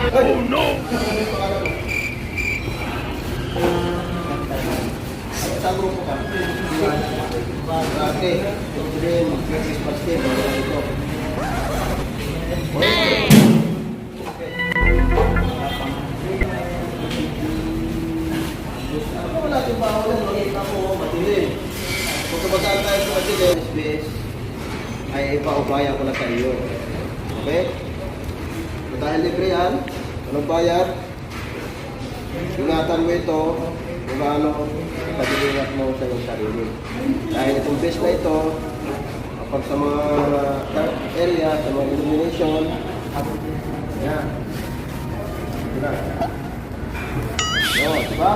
Oh no! Sa grupo ka? Okay. Then, Christmas Day, ito. Ano wala yung bawal ng makita ko matilim. Kung tumataan tayo sa matilim, SBS, ay ipaubaya ko na sa iyo. Okay? So, dahil libre yan, anong bayad? Ingatan mo ito kung ano pag-iingat mo sa iyong sarili. Dahil itong base na ito, kapag sa mga area, sa mga illumination, yan. Diba? O, diba?